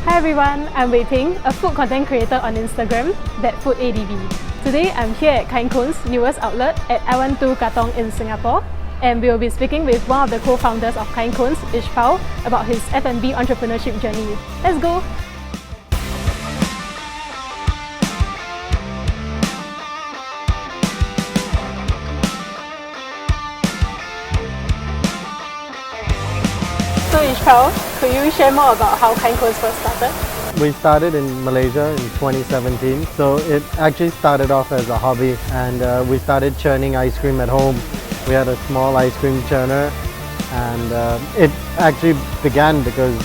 Hi everyone, I'm Wei Ping, a food content creator on Instagram, ThatFoodADV. Today I'm here at Kind Kones' newest outlet at I12 Katong in Singapore, and we will be speaking with one of the co-founders of Kind Kones, Ishpal, about his F&B entrepreneurship journey. Let's go! So Ishpal, could you share more about how Kind Kones first started? We started in Malaysia in 2017, so it actually started off as a hobby, and we started churning ice cream at home. We had a small ice cream churner, and it actually began because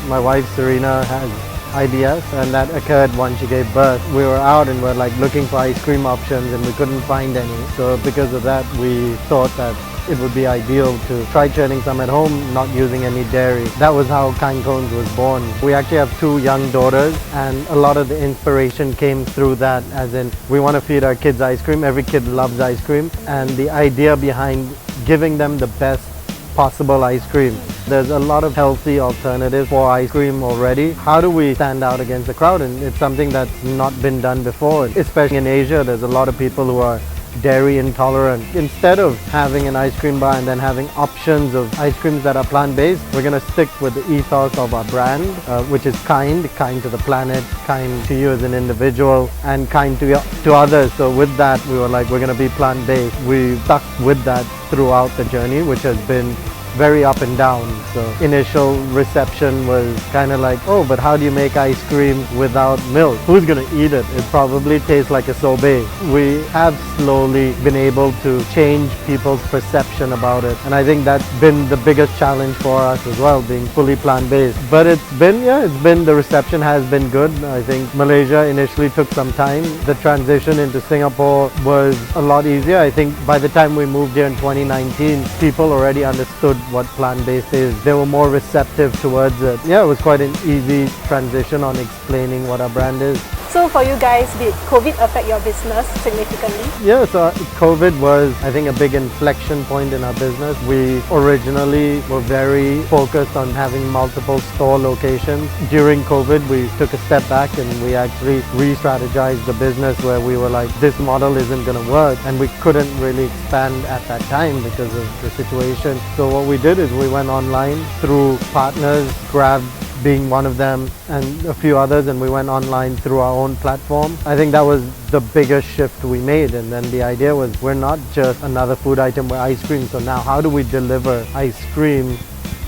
my wife Serena has IBS, and that occurred once she gave birth. We were out and were looking for ice cream options, and we couldn't find any. So because of that, we thought that it would be ideal to try churning some at home, not using any dairy. That was how Kind Kones was born. We actually have two young daughters, and a lot of the inspiration came through that, as in we want to feed our kids ice cream. Every kid loves ice cream, and the idea behind giving them the best possible ice cream. There's a lot of healthy alternatives for ice cream already. How do we stand out against the crowd? And it's something that's not been done before. Especially in Asia, there's a lot of people who are dairy intolerant. Instead of having an ice cream bar and then having options of ice creams that are plant-based, we're going to stick with the ethos of our brand, which is kind to the planet, kind to you as an individual, and kind to others. So with that, we were we're going to be plant-based. We stuck with that throughout the journey, which has been very up and down. So initial reception was kind of oh, but how do you make ice cream without milk? Who's gonna eat it? It probably tastes like a sorbet. We have slowly been able to change people's perception about it, and I think that's been the biggest challenge for us as well, being fully plant-based. But the reception has been good. I think Malaysia initially took some time. The transition into Singapore was a lot easier. I think by the time we moved here in 2019, people already understood what plant-based is. They were more receptive towards it. Yeah, it was quite an easy transition on explaining what our brand is. So for you guys, did COVID affect your business significantly? Yeah, so COVID was, I think, a big inflection point in our business. We originally were very focused on having multiple store locations. During COVID, we took a step back and we actually re-strategized the business, where we were this model isn't going to work, and we couldn't really expand at that time because of the situation. So what we did is we went online through partners, Grab being one of them, and a few others, and we went online through our own platform. I think that was the biggest shift we made, and then the idea was we're not just another food item, we're ice cream. So now how do we deliver ice cream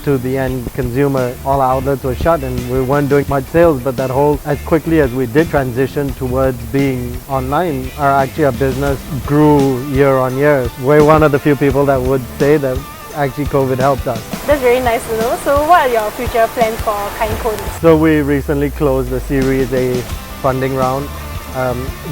to the end consumer? All our outlets were shut and we weren't doing much sales, but as quickly as we did transition towards being online, our business grew year on year. We're one of the few people that would say that actually COVID helped us. That's very nice to know. So what are your future plans for Kind Kones? So we recently closed the Series A funding round.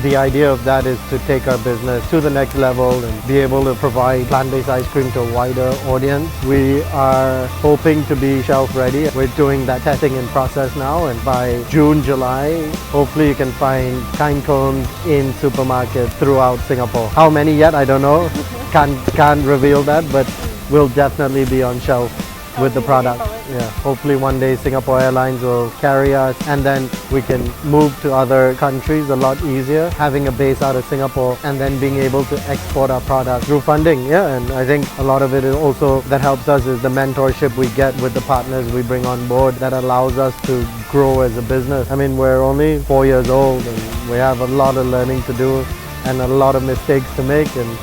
The idea of that is to take our business to the next level and be able to provide plant-based ice cream to a wider audience. We are hoping to be shelf ready. We're doing that testing in process now, and by June, July, hopefully you can find Kind Kones in supermarkets throughout Singapore. How many yet? I don't know. Can't reveal that, but we'll definitely be on shelf with the product. Yeah, hopefully one day Singapore Airlines will carry us, and then we can move to other countries a lot easier, having a base out of Singapore and then being able to export our product through funding. Yeah, and I think a lot of it is also that helps us is the mentorship we get with the partners we bring on board, that allows us to grow as a business. I mean, we're only 4 years old and we have a lot of learning to do and a lot of mistakes to make, and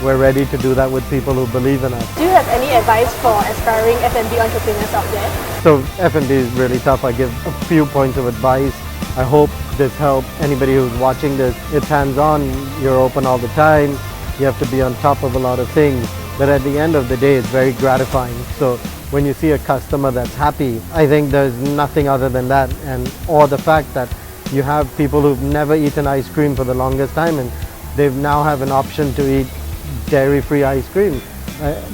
we're ready to do that with people who believe in us. Do you have any advice for aspiring F&B entrepreneurs out there? So F&B is really tough. I give a few points of advice. I hope this helps anybody who's watching this. It's hands-on, you're open all the time, you have to be on top of a lot of things, but at the end of the day it's very gratifying. So when you see a customer that's happy, I think there's nothing other than that, or the fact that you have people who've never eaten ice cream for the longest time and they now have an option to eat dairy-free ice cream.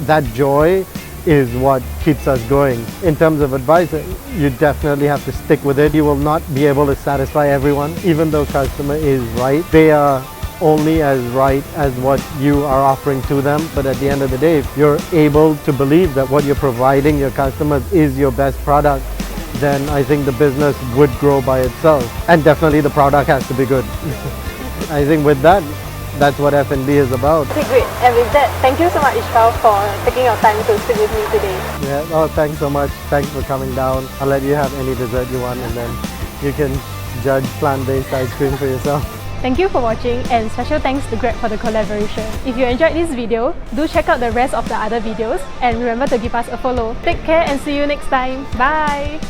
That joy is what keeps us going. In terms of advice, you definitely have to stick with it. You will not be able to satisfy everyone. Even though customer is right, they are only as right as what you are offering to them. But at the end of the day, if you're able to believe that what you're providing your customers is your best product, then I think the business would grow by itself. And definitely the product has to be good. I think with that, that's what F&B is about. Okay, great. And with that, thank you so much, Ishpal, for taking your time to speak with me today. Yeah, oh, thanks so much. Thanks for coming down. I'll let you have any dessert you want and then you can judge plant-based ice cream for yourself. Thank you for watching, and special thanks to Greg for the collaboration. If you enjoyed this video, do check out the rest of the other videos and remember to give us a follow. Take care and see you next time. Bye!